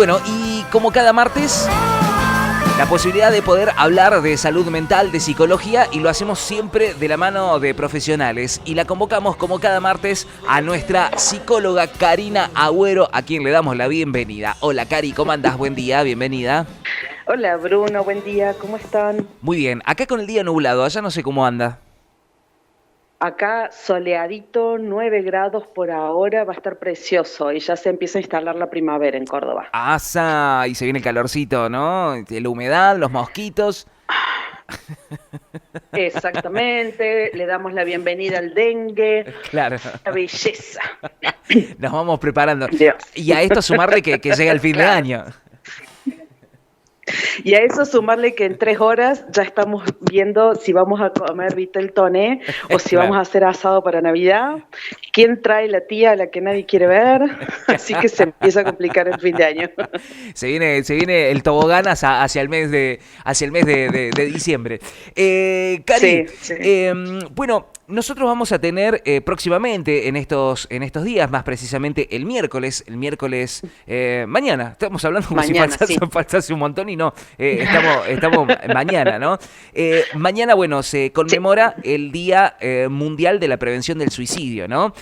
bueno, y como cada martes, la posibilidad de poder hablar de salud mental, de psicología, y lo hacemos siempre de la mano de profesionales. Y la convocamos como cada martes a nuestra psicóloga Karina Agüero, a quien le damos la bienvenida. Hola Cari, ¿cómo andás? Buen día, bienvenida. Hola Bruno, buen día, ¿cómo están? Muy bien, acá con el día nublado, allá no sé cómo anda. Acá soleadito, 9 grados por ahora, va a estar precioso y ya se empieza a instalar la primavera en Córdoba. Asa, y se viene el calorcito, ¿no? La humedad, los mosquitos. Exactamente, le damos la bienvenida al dengue, Claro, la belleza. nos vamos preparando. Dios. Y a esto sumarle que llega el fin de Claro. año. Y a eso sumarle que en 3 horas ya estamos viendo si vamos a comer vitel toné o si vamos Claro. a hacer asado para Navidad. ¿Quién trae la tía a la que nadie quiere ver? Así que se empieza a complicar el fin de año. Se viene el tobogán hacia el mes de diciembre. Cari, Sí, sí. bueno, nosotros vamos a tener próximamente en estos días, más precisamente el miércoles, mañana, estamos hablando como si Mañana, sí. faltase un montón y no, estamos mañana, ¿no? Mañana, bueno, se Sí, conmemora el Día Mundial de la Prevención del Suicidio, ¿no?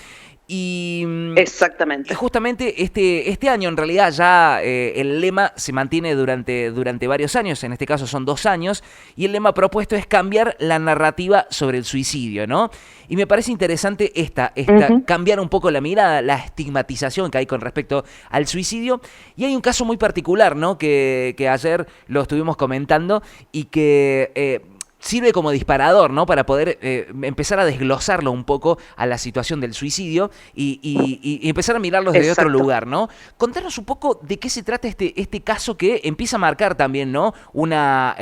Y, y exactamente. justamente este año, en realidad, ya el lema se mantiene durante varios años, en este caso son 2 años, y el lema propuesto es cambiar la narrativa sobre el suicidio, ¿no? Y me parece interesante Ujú. cambiar un poco la mirada, la estigmatización que hay con respecto al suicidio. Y hay un caso muy particular, ¿no? Que ayer lo estuvimos comentando y que sirve como disparador, ¿no? Para poder empezar a desglosarlo un poco a la situación del suicidio y empezar a mirarlos desde otro Exacto. lugar, ¿no? Contanos un poco de qué se trata este caso que empieza a marcar también, ¿no? Una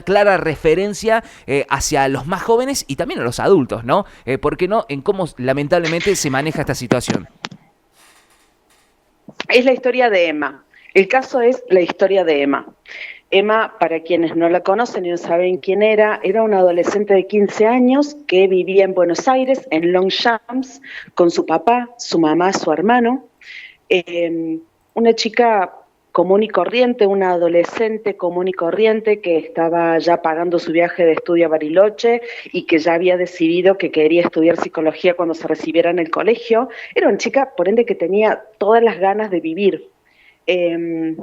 clara referencia hacia los más jóvenes y también a los adultos, ¿no? ¿Por qué no? En cómo lamentablemente se maneja esta situación. Es la historia de Emma. El caso es la historia de Emma. Emma, para quienes no la conocen y no saben quién era una adolescente de 15 años que vivía en Buenos Aires, en Longchamps, con su papá, su mamá, su hermano. Una chica común y corriente, una adolescente común y corriente que estaba ya pagando su viaje de estudio a Bariloche y que ya había decidido que quería estudiar psicología cuando se recibiera en el colegio. Era una chica, por ende, que tenía todas las ganas de vivir. Eh,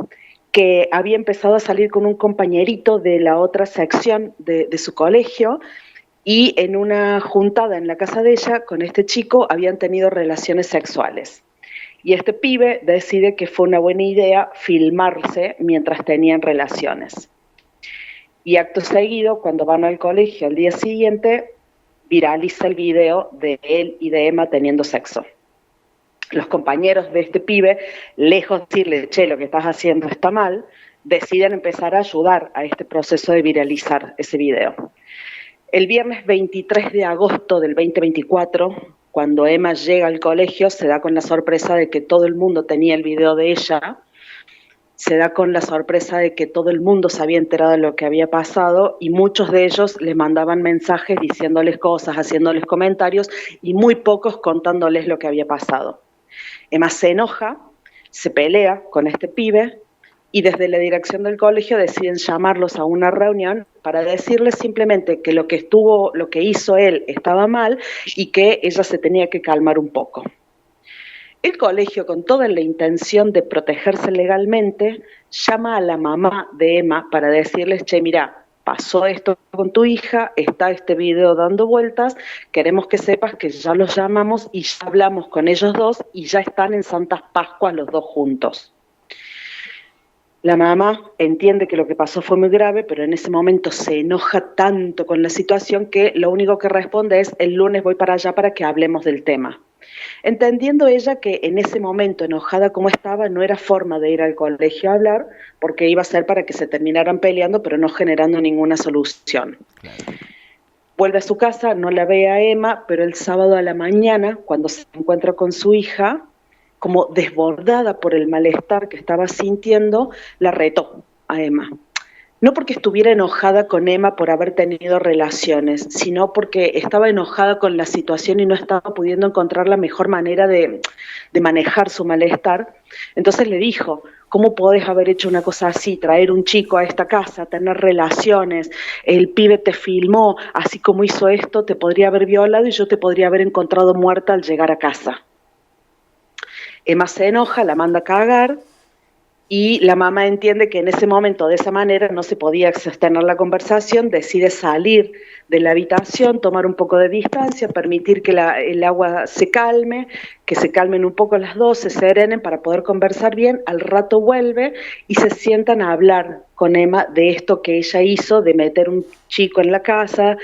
que había empezado a salir con un compañerito de la otra sección de su colegio y en una juntada en la casa de ella con este chico habían tenido relaciones sexuales. Y este pibe decide que fue una buena idea filmarse mientras tenían relaciones. Y acto seguido, cuando van al colegio al día siguiente, viraliza el video de él y de Emma teniendo sexo. Los compañeros de este pibe, lejos de decirle, che, lo que estás haciendo está mal, deciden empezar a ayudar a este proceso de viralizar ese video. El viernes 23 de agosto del 2024, cuando Emma llega al colegio, se da con la sorpresa de que todo el mundo tenía el video de ella, se da con la sorpresa de que todo el mundo se había enterado de lo que había pasado y muchos de ellos le mandaban mensajes diciéndoles cosas, haciéndoles comentarios y muy pocos contándoles lo que había pasado. Emma se enoja, se pelea con este pibe y desde la dirección del colegio deciden llamarlos a una reunión para decirles simplemente que lo que hizo él estaba mal y que ella se tenía que calmar un poco. El colegio, con toda la intención de protegerse legalmente, llama a la mamá de Emma para decirles, che, mira, pasó esto con tu hija, está este video dando vueltas, queremos que sepas que ya los llamamos y ya hablamos con ellos dos y ya están en Santas Pascuas los dos juntos. La mamá entiende que lo que pasó fue muy grave, pero en ese momento se enoja tanto con la situación que lo único que responde es, el lunes voy para allá para que hablemos del tema. Entendiendo ella que en ese momento, enojada como estaba, no era forma de ir al colegio a hablar, porque iba a ser para que se terminaran peleando, pero no generando ninguna solución. Claro. Vuelve a su casa, no la ve a Emma, pero el sábado a la mañana, cuando se encuentra con su hija, como desbordada por el malestar que estaba sintiendo, la retó a Emma. no porque estuviera enojada con Emma por haber tenido relaciones, sino porque estaba enojada con la situación y no estaba pudiendo encontrar la mejor manera de manejar su malestar. Entonces le dijo, ¿cómo podés haber hecho una cosa así? Traer un chico a esta casa, tener relaciones, el pibe te filmó, así como hizo esto, te podría haber violado y yo te podría haber encontrado muerta al llegar a casa. Emma se enoja, la manda a cagar, y la mamá entiende que en ese momento, de esa manera, no se podía sostener la conversación, decide salir de la habitación, tomar un poco de distancia, permitir que el agua se calme, que se calmen un poco las dos, se serenen para poder conversar bien. Al rato vuelve y se sientan a hablar con Emma de esto que ella hizo, de meter un chico en la casa,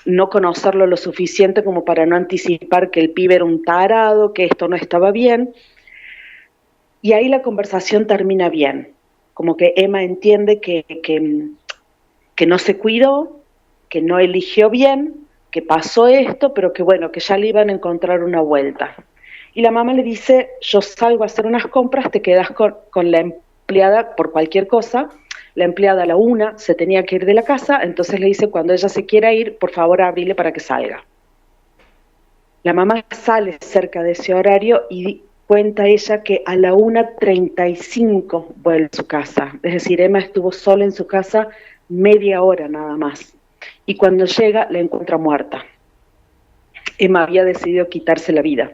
no conocerlo lo suficiente como para no anticipar que el pibe era un tarado, que esto no estaba bien. Y ahí la conversación termina bien, como que Emma entiende que no se cuidó, que no eligió bien, que pasó esto, pero que bueno, que ya le iban a encontrar una vuelta. Y la mamá le dice, yo salgo a hacer unas compras, te quedas con la empleada por cualquier cosa. La empleada a la 1 se tenía que ir de la casa, entonces le dice, cuando ella se quiera ir, por favor abrile para que salga. La mamá sale cerca de ese horario y cuenta ella que a la 1:35 vuelve a su casa. Es decir, Emma estuvo sola en su casa media hora nada más. Y cuando llega, la encuentra muerta. Emma había decidido quitarse la vida,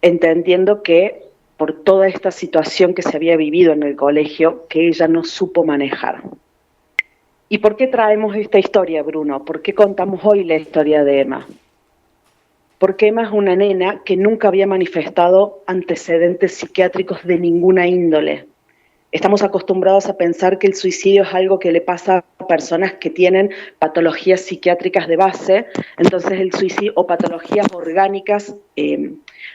entendiendo que por toda esta situación que se había vivido en el colegio, que ella no supo manejar. ¿Y por qué traemos esta historia, Bruno? ¿Por qué contamos hoy la historia de Emma? Porque Emma es una nena que nunca había manifestado antecedentes psiquiátricos de ninguna índole. Estamos acostumbrados a pensar que el suicidio es algo que le pasa a personas que tienen patologías psiquiátricas de base, entonces el suicidio, o patologías orgánicas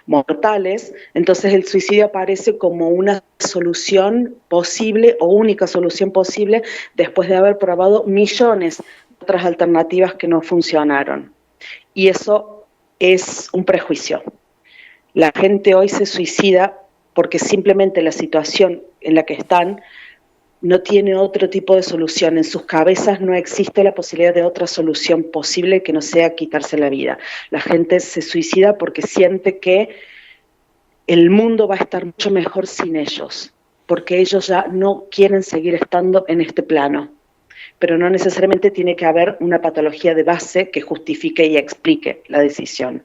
mortales, entonces el suicidio aparece como una solución posible o única solución posible después de haber probado millones de otras alternativas que no funcionaron. Y eso es un prejuicio. La gente hoy se suicida porque simplemente la situación en la que están no tiene otro tipo de solución. En sus cabezas no existe la posibilidad de otra solución posible que no sea quitarse la vida. La gente se suicida porque siente que el mundo va a estar mucho mejor sin ellos, porque ellos ya no quieren seguir estando en este plano. Pero no necesariamente tiene que haber una patología de base que justifique y explique la decisión.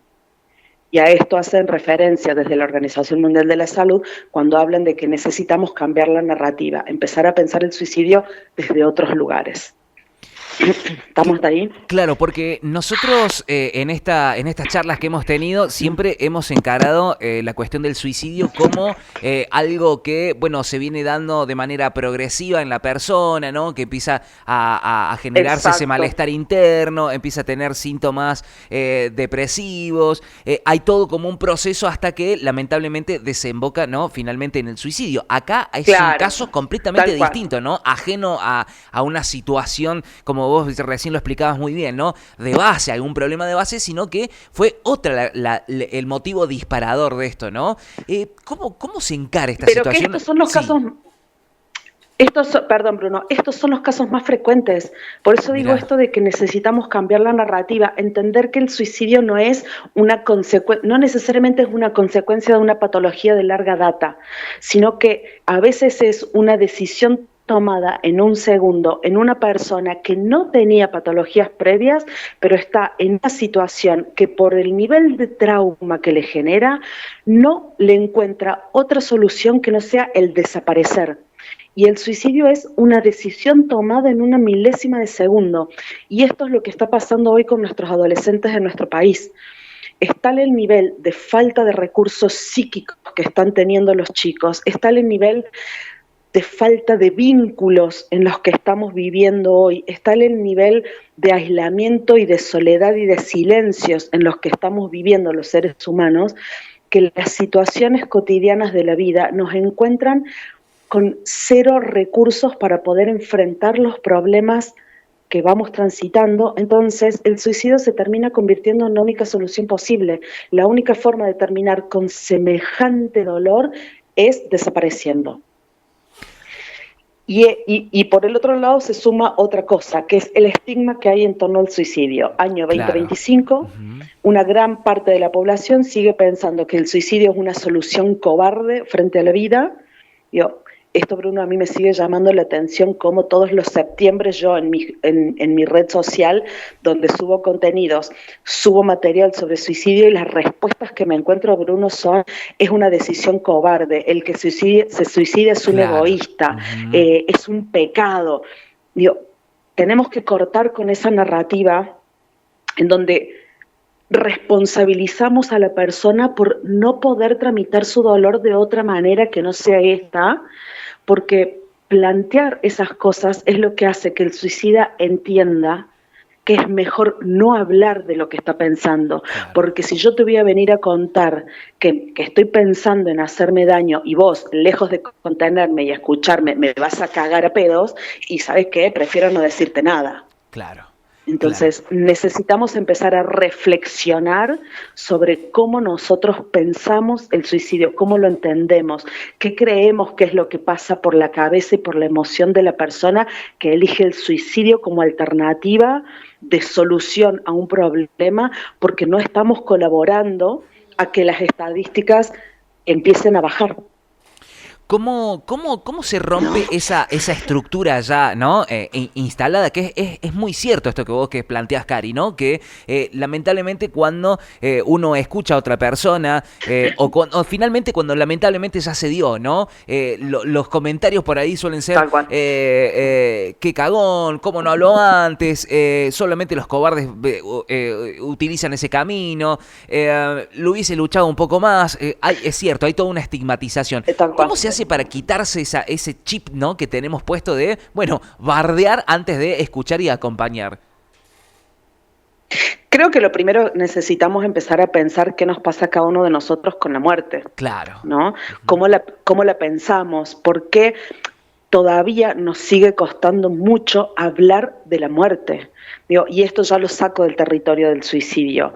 Y a esto hacen referencia desde la Organización Mundial de la Salud cuando hablan de que necesitamos cambiar la narrativa, empezar a pensar el suicidio desde otros lugares. ¿Estamos ahí? Claro, porque nosotros en estas charlas que hemos tenido siempre hemos encarado la cuestión del suicidio como algo que, bueno, se viene dando de manera progresiva en la persona, ¿no? Que empieza a generarse ese malestar interno, empieza a tener síntomas depresivos, hay todo como un proceso hasta que lamentablemente desemboca, ¿no? Finalmente en el suicidio. Acá es un caso completamente distinto, ¿no? Ajeno a una situación como vos recién lo explicabas muy bien, ¿no? De base, algún problema de base, sino que fue otra el motivo disparador de esto, ¿no? ¿Cómo se encara esta situación? Pero que estos son los casos... Perdón, Bruno, estos son los casos más frecuentes. Por eso digo esto de que necesitamos cambiar la narrativa, entender que el suicidio no es no necesariamente es una consecuencia de una patología de larga data, sino que a veces es una decisión tomada en un segundo en una persona que no tenía patologías previas, pero está en una situación que por el nivel de trauma que le genera, no le encuentra otra solución que no sea el desaparecer. Y el suicidio es una decisión tomada en una milésima de segundo. Y esto es lo que está pasando hoy con nuestros adolescentes en nuestro país. Está el nivel de falta de recursos psíquicos que están teniendo los chicos, está el nivel de falta de vínculos en los que estamos viviendo hoy, está el nivel de aislamiento y de soledad y de silencios en los que estamos viviendo los seres humanos, que las situaciones cotidianas de la vida nos encuentran con cero recursos para poder enfrentar los problemas que vamos transitando. Entonces el suicidio se termina convirtiendo en la única solución posible. La única forma de terminar con semejante dolor es desapareciendo. Y por el otro lado se suma otra cosa, que es el estigma que hay en torno al suicidio. Año Claro. 2025, Ujú. una gran parte de la población sigue pensando que el suicidio es una solución cobarde frente a la vida. Yo, esto, Bruno, a mí me sigue llamando la atención como todos los septiembre yo en mi red social, donde subo contenidos, subo material sobre suicidio y las respuestas que me encuentro, Bruno, son: es una decisión cobarde, el que se suicida es un Claro. egoísta, Ujú. es un pecado. Digo, tenemos que cortar con esa narrativa en donde responsabilizamos a la persona por no poder tramitar su dolor de otra manera que no sea esta, porque plantear esas cosas es lo que hace que el suicida entienda que es mejor no hablar de lo que está pensando, Claro. porque si yo te voy a venir a contar que estoy pensando en hacerme daño y vos, lejos de contenerme y escucharme, me vas a cagar a pedos, y ¿sabes qué? Prefiero no decirte nada. Claro. Claro. Entonces, necesitamos empezar a reflexionar sobre cómo nosotros pensamos el suicidio, cómo lo entendemos, qué creemos que es lo que pasa por la cabeza y por la emoción de la persona que elige el suicidio como alternativa de solución a un problema, porque no estamos colaborando a que las estadísticas empiecen a bajar. ¿Cómo se ¿No? rompe esa estructura ya, ¿no? Instalada, que es muy cierto esto que vos que planteás, Cari, ¿no? Que lamentablemente cuando uno escucha a otra persona, o finalmente cuando lamentablemente ya se dio, ¿no? Los comentarios por ahí suelen ser, Tal cual. qué cagón, cómo no habló antes, solamente los cobardes utilizan ese camino, lo hubiese luchado un poco más, es cierto, hay toda una estigmatización. Tal cual. ¿Cómo se hace para quitarse ese chip, ¿no? Que tenemos puesto de, bueno, bardear antes de escuchar y acompañar? Creo que lo primero necesitamos empezar a pensar qué nos pasa a cada uno de nosotros con la muerte, Claro. ¿no? Ujú. Cómo la pensamos? ¿Por qué todavía nos sigue costando mucho hablar de la muerte? Digo, y esto ya lo saco del territorio del suicidio.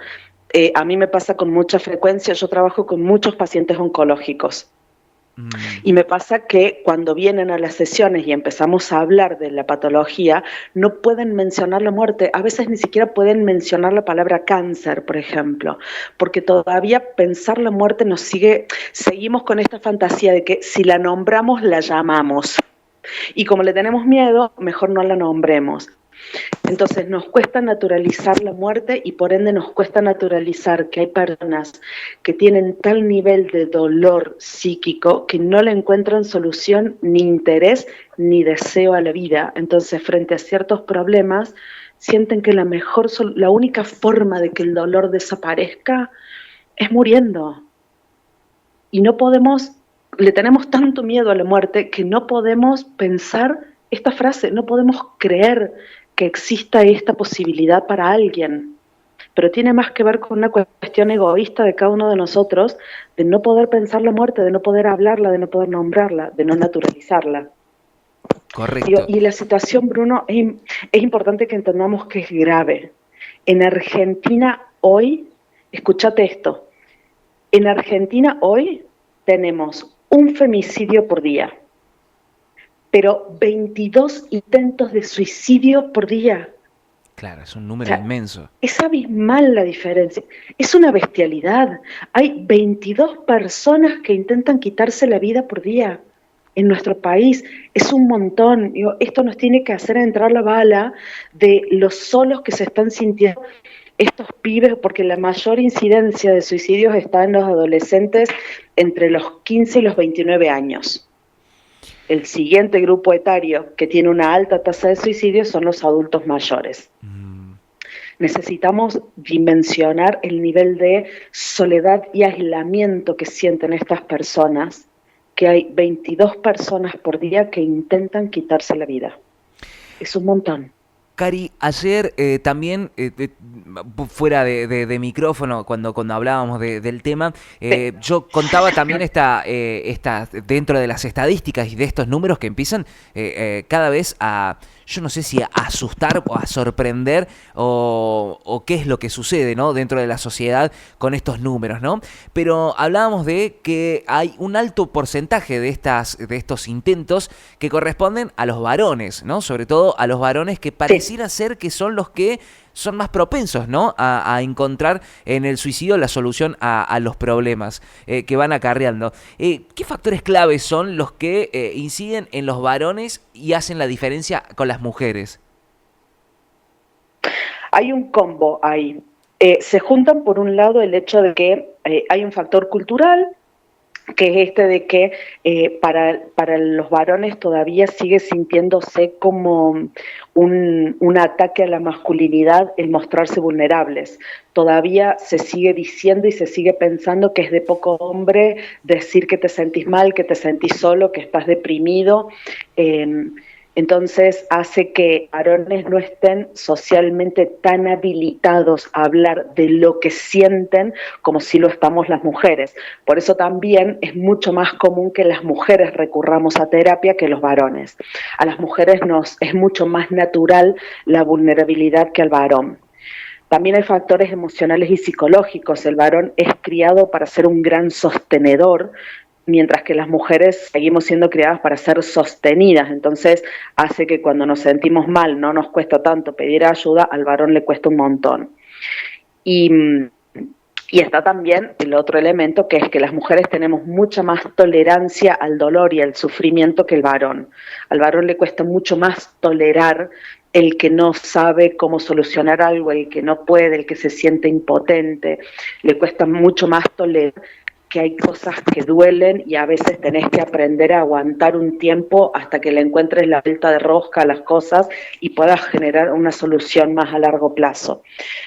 A mí me pasa con mucha frecuencia, yo trabajo con muchos pacientes oncológicos. Mm. Y me pasa que cuando vienen a las sesiones y empezamos a hablar de la patología, no pueden mencionar la muerte, a veces ni siquiera pueden mencionar la palabra cáncer, por ejemplo, porque todavía pensar la muerte nos seguimos con esta fantasía de que si la nombramos, la llamamos. Y como le tenemos miedo, mejor no la nombremos. Entonces nos cuesta naturalizar la muerte y por ende nos cuesta naturalizar que hay personas que tienen tal nivel de dolor psíquico que no le encuentran solución, ni interés, ni deseo a la vida. Entonces, frente a ciertos problemas, sienten que la única forma de que el dolor desaparezca es muriendo. Y no podemos, le tenemos tanto miedo a la muerte que no podemos pensar esta frase, no podemos creer que exista esta posibilidad para alguien. Pero tiene más que ver con una cuestión egoísta de cada uno de nosotros, de no poder pensar la muerte, de no poder hablarla, de no poder nombrarla, de no naturalizarla. Correcto. Y la situación, Bruno, es importante que entendamos que es grave. En Argentina hoy, escúchate esto, en Argentina hoy tenemos un femicidio por día, pero 22 intentos de suicidio por día. Claro, es un O número sea, inmenso. es abismal la diferencia. Es una bestialidad. Hay 22 personas que intentan quitarse la vida por día en nuestro país. Es un montón. Digo, esto nos tiene que hacer entrar la bala de los solos que se están sintiendo estos pibes, porque la mayor incidencia de suicidios está en los adolescentes entre los 15 y los 29 años. El siguiente grupo etario que tiene una alta tasa de suicidios son los adultos mayores. Mm. Necesitamos dimensionar el nivel de soledad y aislamiento que sienten estas personas, que hay 22 personas por día que intentan quitarse la vida. Es un montón. Cari, ayer también, fuera de micrófono, cuando hablábamos del tema, yo contaba también dentro de las estadísticas y de estos números que empiezan cada vez yo no sé si a asustar o a sorprender o qué es lo que sucede, ¿no?, dentro de la sociedad con estos números, ¿no? Pero hablábamos de que hay un alto porcentaje de estos intentos que corresponden a los varones, ¿no? Sobre todo a los varones que pareciera ser que son los que son más propensos, ¿no?, a encontrar en el suicidio la solución a los problemas que van acarreando. ¿Qué factores claves son los que inciden en los varones y hacen la diferencia con las mujeres? Hay un combo ahí. Se juntan por un lado el hecho de que hay un factor cultural, que es de que para los varones todavía sigue sintiéndose como un ataque a la masculinidad el mostrarse vulnerables. Todavía se sigue diciendo y se sigue pensando que es de poco hombre decir que te sentís mal, que te sentís solo, que estás deprimido. Entonces hace que varones no estén socialmente tan habilitados a hablar de lo que sienten como si lo estamos las mujeres. Por eso también es mucho más común que las mujeres recurramos a terapia que los varones. A las mujeres nos es mucho más natural la vulnerabilidad que al varón. También hay factores emocionales y psicológicos. El varón es criado para ser un gran sostenedor, mientras que las mujeres seguimos siendo criadas para ser sostenidas. Entonces hace que cuando nos sentimos mal no nos cuesta tanto pedir ayuda, al varón le cuesta un montón. Y está también el otro elemento, que es que las mujeres tenemos mucha más tolerancia al dolor y al sufrimiento que el varón. Al varón le cuesta mucho más tolerar el que no sabe cómo solucionar algo, el que no puede, el que se siente impotente. Le cuesta mucho más tolerar que hay cosas que duelen y a veces tenés que aprender a aguantar un tiempo hasta que le encuentres la vuelta de rosca a las cosas y puedas generar una solución más a largo plazo.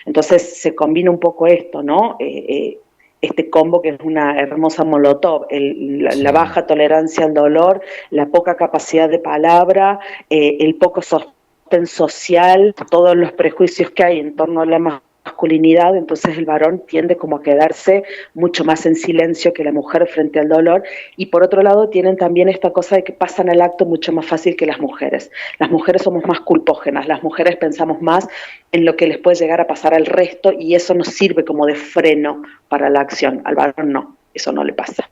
Entonces se combina un poco esto, ¿no? Este combo que es una hermosa molotov, la baja tolerancia al dolor, la poca capacidad de palabra, el poco sostén social, todos los prejuicios que hay en torno a la masculinidad. Entonces el varón tiende como a quedarse mucho más en silencio que la mujer frente al dolor, y por otro lado tienen también esta cosa de que pasan al acto mucho más fácil que las mujeres. Las mujeres somos más culpógenas, las mujeres pensamos más en lo que les puede llegar a pasar al resto y eso nos sirve como de freno para la acción. Al varón no, eso no le pasa.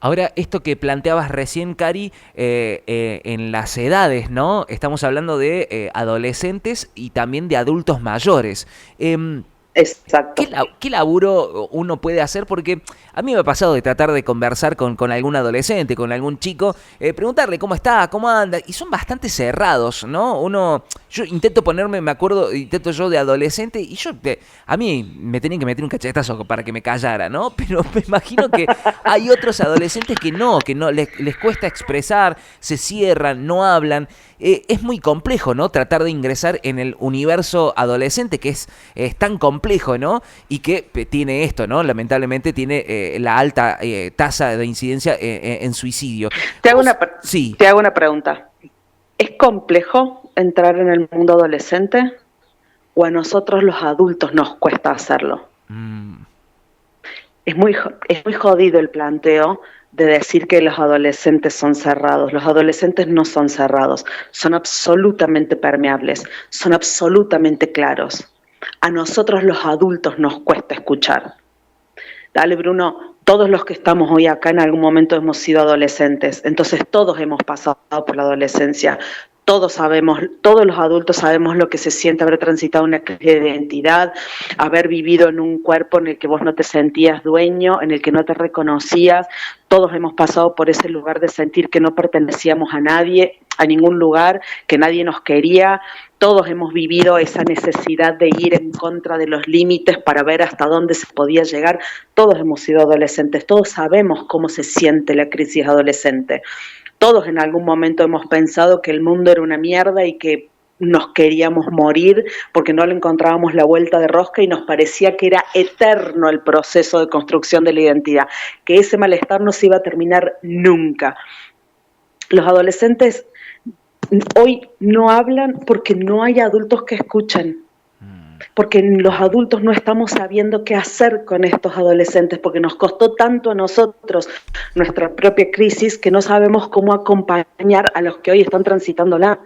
Ahora, esto que planteabas recién, Cari, en las edades, ¿no? Estamos hablando de adolescentes y también de adultos mayores. Exacto. ¿Qué laburo uno puede hacer? Porque a mí me ha pasado de tratar de conversar con algún adolescente, con algún chico, preguntarle cómo está, cómo anda, y son bastante cerrados, ¿no? Yo intento ponerme, me acuerdo, intento yo de adolescente, y a mí me tenían que meter un cachetazo para que me callara, ¿no? Pero me imagino que hay otros adolescentes que no les cuesta expresar, se cierran, no hablan. Es muy complejo, ¿no?, tratar de ingresar en el universo adolescente, que es tan complejo, ¿no? Y que tiene esto, ¿no? Lamentablemente tiene la alta tasa de incidencia en suicidio. Te hago una pregunta. ¿Es complejo entrar en el mundo adolescente o a nosotros los adultos nos cuesta hacerlo? Es muy jodido el planteo de decir que los adolescentes son cerrados. Los adolescentes no son cerrados, son absolutamente permeables, son absolutamente claros. A nosotros los adultos nos cuesta escuchar. Dale, Bruno, todos los que estamos hoy acá en algún momento hemos sido adolescentes, entonces todos hemos pasado por la adolescencia. Todos los adultos sabemos lo que se siente haber transitado una crisis de identidad, haber vivido en un cuerpo en el que vos no te sentías dueño, en el que no te reconocías. Todos hemos pasado por ese lugar de sentir que no pertenecíamos a nadie, a ningún lugar, que nadie nos quería. Todos hemos vivido esa necesidad de ir en contra de los límites para ver hasta dónde se podía llegar. Todos hemos sido adolescentes, todos sabemos cómo se siente la crisis adolescente. Todos en algún momento hemos pensado que el mundo era una mierda y que nos queríamos morir porque no le encontrábamos la vuelta de rosca y nos parecía que era eterno el proceso de construcción de la identidad, que ese malestar no se iba a terminar nunca. Los adolescentes hoy no hablan porque no hay adultos que escuchen, porque los adultos no estamos sabiendo qué hacer con estos adolescentes, porque nos costó tanto a nosotros nuestra propia crisis que no sabemos cómo acompañar a los que hoy están transitándola.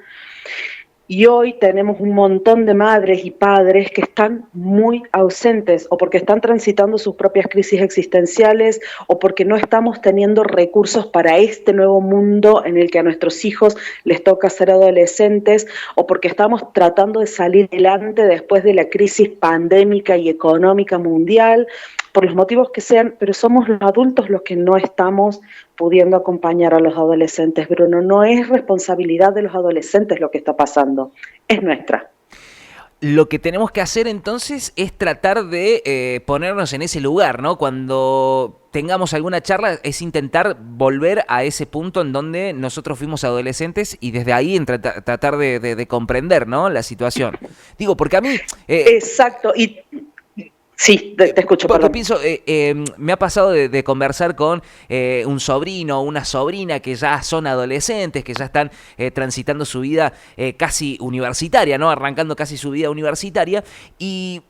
Y hoy tenemos un montón de madres y padres que están muy ausentes, o porque están transitando sus propias crisis existenciales, o porque no estamos teniendo recursos para este nuevo mundo en el que a nuestros hijos les toca ser adolescentes, o porque estamos tratando de salir adelante después de la crisis pandémica y económica mundial, por los motivos que sean, pero somos los adultos los que no estamos pudiendo acompañar a los adolescentes, Bruno. No es responsabilidad de los adolescentes lo que está pasando, es nuestra. Lo que tenemos que hacer entonces es tratar de ponernos en ese lugar, ¿no? Cuando tengamos alguna charla es intentar volver a ese punto en donde nosotros fuimos adolescentes y desde ahí tratar de comprender, ¿no?, la situación. Digo, porque a mí... Exacto, y... Sí, te escucho, porque perdón. pienso, me ha pasado de conversar con un sobrino o una sobrina que ya son adolescentes, que ya están transitando su vida casi universitaria, ¿no? Arrancando casi su vida universitaria, y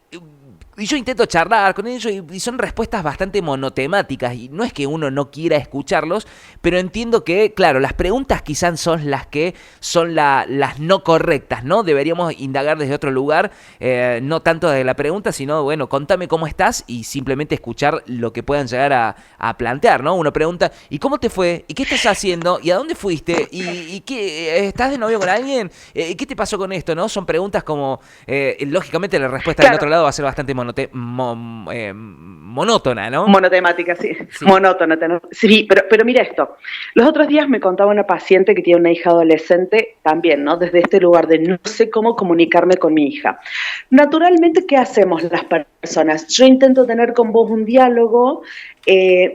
yo intento charlar con ellos y son respuestas bastante monotemáticas, y no es que uno no quiera escucharlos, pero entiendo que, claro, las preguntas quizás son las que son las no correctas, ¿no? Deberíamos indagar desde otro lugar, no tanto desde la pregunta, sino, bueno, contame cómo estás, y simplemente escuchar lo que puedan llegar a plantear, ¿no? Uno pregunta, ¿y cómo te fue? ¿Y qué estás haciendo? ¿Y a dónde fuiste? ¿Y qué, estás de novio con alguien? ¿Qué te pasó con esto? ¿No? Son preguntas como, lógicamente la respuesta del otro lado va a ser bastante monótona, ¿no? Monotemática, sí. Monótona. Sí, pero mira esto. Los otros días me contaba una paciente que tiene una hija adolescente también, ¿no? Desde este lugar de no sé cómo comunicarme con mi hija. Naturalmente, ¿qué hacemos las personas? Yo intento tener con vos un diálogo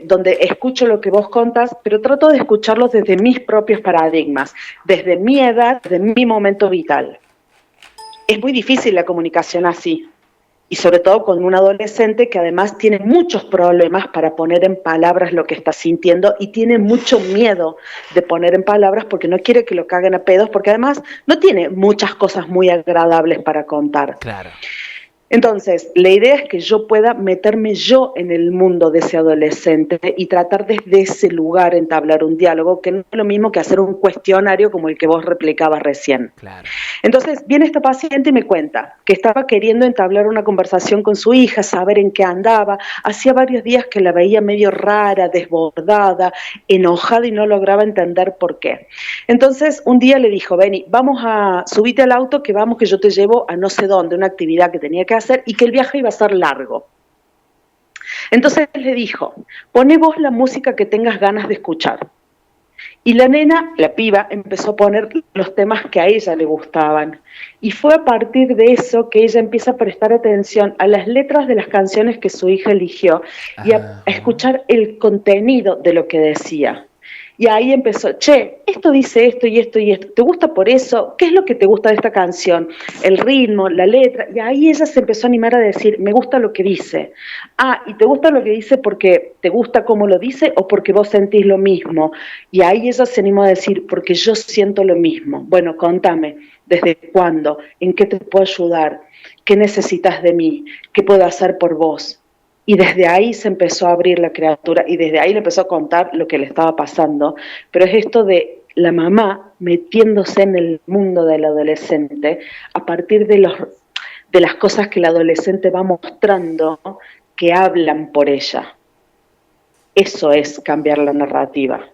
donde escucho lo que vos contás, pero trato de escucharlo desde mis propios paradigmas, desde mi edad, desde mi momento vital. Es muy difícil la comunicación así. Y sobre todo con un adolescente que además tiene muchos problemas para poner en palabras lo que está sintiendo y tiene mucho miedo de poner en palabras porque no quiere que lo caguen a pedos, porque además no tiene muchas cosas muy agradables para contar. Claro. Entonces, la idea es que yo pueda meterme yo en el mundo de ese adolescente y tratar desde ese lugar entablar un diálogo, que no es lo mismo que hacer un cuestionario como el que vos replicabas recién. Claro. Entonces, viene esta paciente y me cuenta que estaba queriendo entablar una conversación con su hija, saber en qué andaba. Hacía varios días que la veía medio rara, desbordada, enojada y no lograba entender por qué. Entonces, un día le dijo, vení, subite al auto que vamos, que yo te llevo a no sé dónde, una actividad que tenía que hacer y que el viaje iba a ser largo. Entonces le dijo, poné vos la música que tengas ganas de escuchar. Y la nena, la piba, empezó a poner los temas que a ella le gustaban. Y fue a partir de eso que ella empieza a prestar atención a las letras de las canciones que su hija eligió y a escuchar el contenido de lo que decía. Y ahí empezó, che, esto dice esto y esto y esto, ¿te gusta por eso? ¿Qué es lo que te gusta de esta canción? El ritmo, la letra, y ahí ella se empezó a animar a decir, me gusta lo que dice. Ah, ¿y te gusta lo que dice porque te gusta cómo lo dice o porque vos sentís lo mismo? Y ahí ella se animó a decir, porque yo siento lo mismo. Bueno, contame, ¿desde cuándo? ¿En qué te puedo ayudar? ¿Qué necesitas de mí? ¿Qué puedo hacer por vos? Y desde ahí se empezó a abrir la criatura y desde ahí le empezó a contar lo que le estaba pasando. Pero es esto de la mamá metiéndose en el mundo del adolescente a partir de las cosas que el adolescente va mostrando que hablan por ella. Eso es cambiar la narrativa.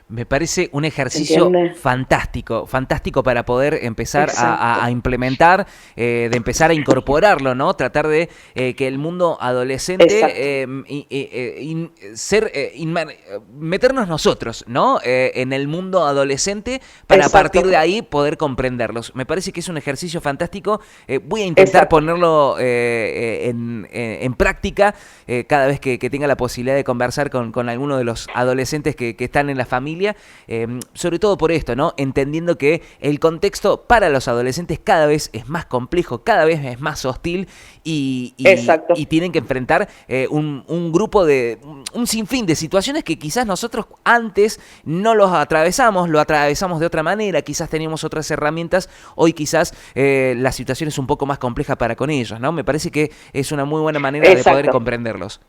Me parece un ejercicio fantástico para poder empezar a implementar, de empezar a incorporarlo, ¿no? Tratar de que el mundo adolescente meternos nosotros, ¿no? En el mundo adolescente para a partir de ahí poder comprenderlos. Me parece que es un ejercicio fantástico. Voy a intentar ponerlo en práctica cada vez que tenga la posibilidad de conversar con alguno de los adolescentes que están en la familia familia, sobre todo por esto, ¿no? Entendiendo que el contexto para los adolescentes cada vez es más complejo, cada vez es más hostil y tienen que enfrentar un grupo de, un sinfín de situaciones que quizás nosotros antes no los atravesamos, lo atravesamos de otra manera, quizás teníamos otras herramientas, hoy quizás la situación es un poco más compleja para con ellos, ¿no? Me parece que es una muy buena manera de poder comprenderlos.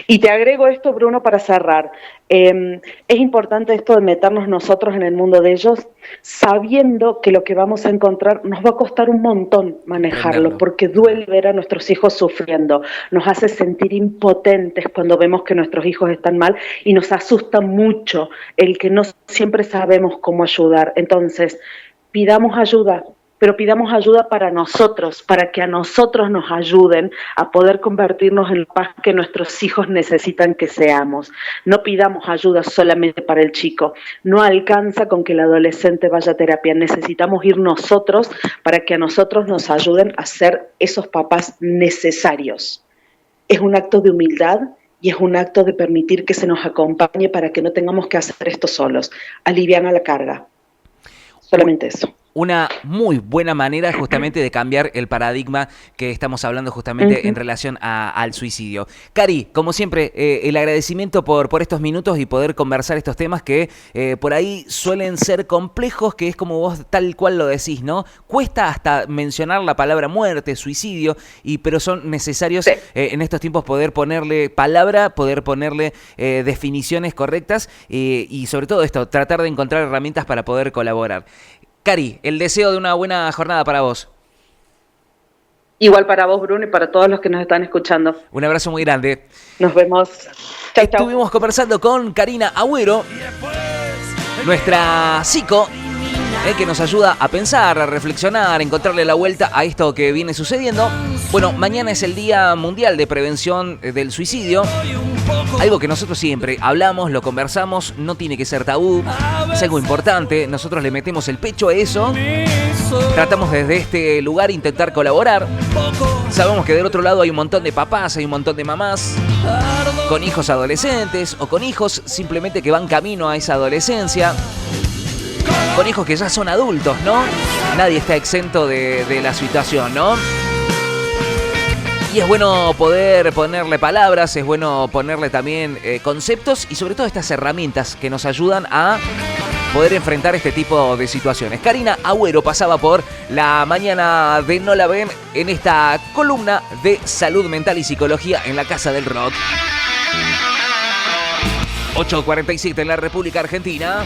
Y te agrego esto, Bruno, para cerrar. Es importante esto de meternos nosotros en el mundo de ellos, sabiendo que lo que vamos a encontrar nos va a costar un montón manejarlo, porque duele ver a nuestros hijos sufriendo, nos hace sentir impotentes cuando vemos que nuestros hijos están mal y nos asusta mucho el que no siempre sabemos cómo ayudar. Entonces, pidamos ayuda, pero pidamos ayuda para nosotros, para que a nosotros nos ayuden a poder convertirnos en la paz que nuestros hijos necesitan que seamos. No pidamos ayuda solamente para el chico. No alcanza con que el adolescente vaya a terapia. Necesitamos ir nosotros para que a nosotros nos ayuden a ser esos papás necesarios. Es un acto de humildad y es un acto de permitir que se nos acompañe para que no tengamos que hacer esto solos. Aliviana la carga. Solamente eso. Una muy buena manera justamente de cambiar el paradigma que estamos hablando justamente en relación al suicidio. Cari, como siempre, el agradecimiento por estos minutos y poder conversar estos temas que por ahí suelen ser complejos, que es como vos tal cual lo decís, ¿no? Cuesta hasta mencionar la palabra muerte, suicidio, pero son necesarios en estos tiempos poder ponerle palabra, poder ponerle definiciones correctas y sobre todo esto, tratar de encontrar herramientas para poder colaborar. Cari, el deseo de una buena jornada para vos. Igual para vos, Bruno, y para todos los que nos están escuchando. Un abrazo muy grande. Nos vemos. Chau, Estuvimos conversando con Karina Agüero, nuestra psico, que nos ayuda a pensar, a reflexionar, a encontrarle la vuelta a esto que viene sucediendo. Bueno, mañana es el Día Mundial de Prevención del Suicidio. Algo que nosotros siempre hablamos, lo conversamos, no tiene que ser tabú, es algo importante, nosotros le metemos el pecho a eso, tratamos desde este lugar intentar colaborar. Sabemos que del otro lado hay un montón de papás, hay un montón de mamás con hijos adolescentes o con hijos simplemente que van camino a esa adolescencia, con hijos que ya son adultos, ¿no? Nadie está exento de la situación, ¿no? Y es bueno poder ponerle palabras, es bueno ponerle también conceptos y sobre todo estas herramientas que nos ayudan a poder enfrentar este tipo de situaciones. Karina Agüero pasaba por la mañana de No la ven en esta columna de salud mental y psicología en la Casa del Rock. 8:47 en la República Argentina.